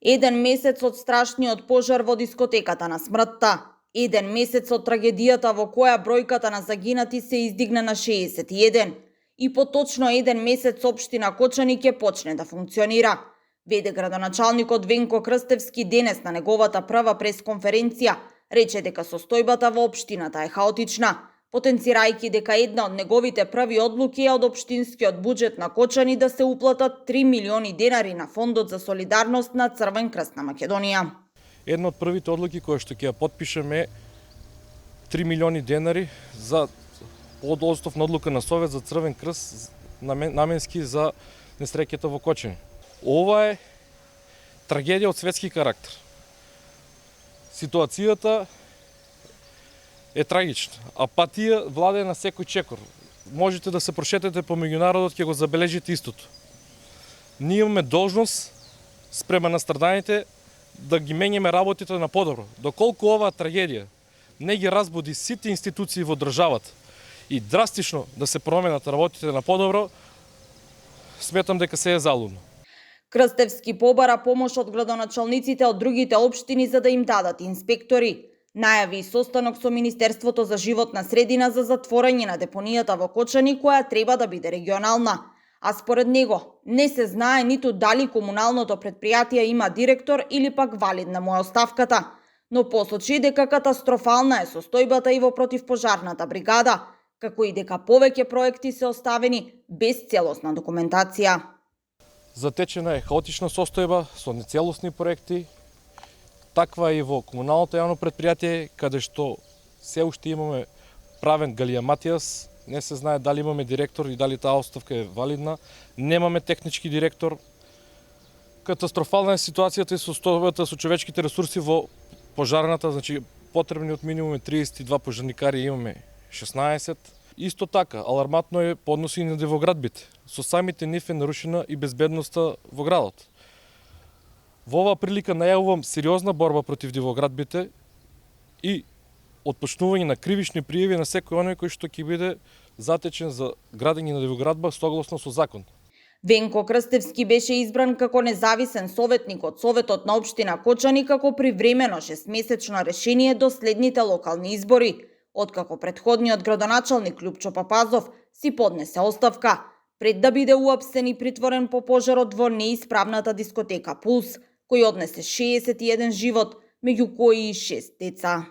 Еден месец од страшниот пожар во дискотеката на смртта. Еден месец од трагедијата во која бројката на загинати се издигна на 61. И поточно еден месец општина Кочани ќе почне да функционира. Веде градоначалникот Венко Крстевски денес на неговата прва пресконференција рече дека состојбата во општината е хаотична, потенцирајќи дека една од неговите први одлуки е од општинскиот буџет на Кочани да се уплатат 3 милиони денари на Фондот за солидарност на Црвен крст на Македонија. Една од првите одлуки која што ќе ја потпишеме е 3 милиони денари за од одстав на одлука на Совет за Црвен крст наменски за несреќата во Кочани. Ова е трагедија од светски карактер. Ситуацијата е трагична, апатија владее на секој чекор. Можете да се прошетете по меѓународот, ќе го забележите истото. Ние имаме должност спрема настраданите да ги менјаме работите на подобро. Доколку оваа трагедија не ги разбуди сите институции во државата и драстично да се променат работите на подобро, сметам дека се е залудно. Крстевски побара помош од градоначалниците од другите општини за да им дадат инспектори. Најави и состанок со Министерството за животна средина за затворање на депонијата во Кочани, која треба да биде регионална. А според него не се знае ниту дали комуналното претпријатие има директор или пак валидна му е оставката. Но посочи дека катастрофална е состојбата и во противпожарната бригада, како и дека повеќе проекти се оставени без целосна документација. Затечена е хаотична состојба со нецелосни проекти, таква и во комуналното јавно претпријатие, каде што се уште имаме правен галијаматијас, не се знае дали имаме директор и дали таа оставка е валидна, немаме технички директор. Катастрофална е ситуацијата и состојбата со човечките ресурси во пожарната, значи потребни од минимум 32 пожарникари, имаме 16. Исто така, аларматно е по односи на дивоградбите. Со самите нив е нарушена и безбедноста во градот. Во оваа прилика најавувам сериозна борба против дивоградбите и отпочнување на кривични пријави на секој оној кој што ќе биде затечен за градење на дивоградба согласно со закон. Венко Крстевски беше избран како независен советник од Советот на општина Кочани како привремено 6-месечно решение до следните локални избори, откако претходниот градоначалник Љупчо Папазов си поднесе оставка, пред да биде уапсен и притворен по пожарот во неисправната дискотека Пулс, кој однесе 61 живот, меѓу кои и 6 деца.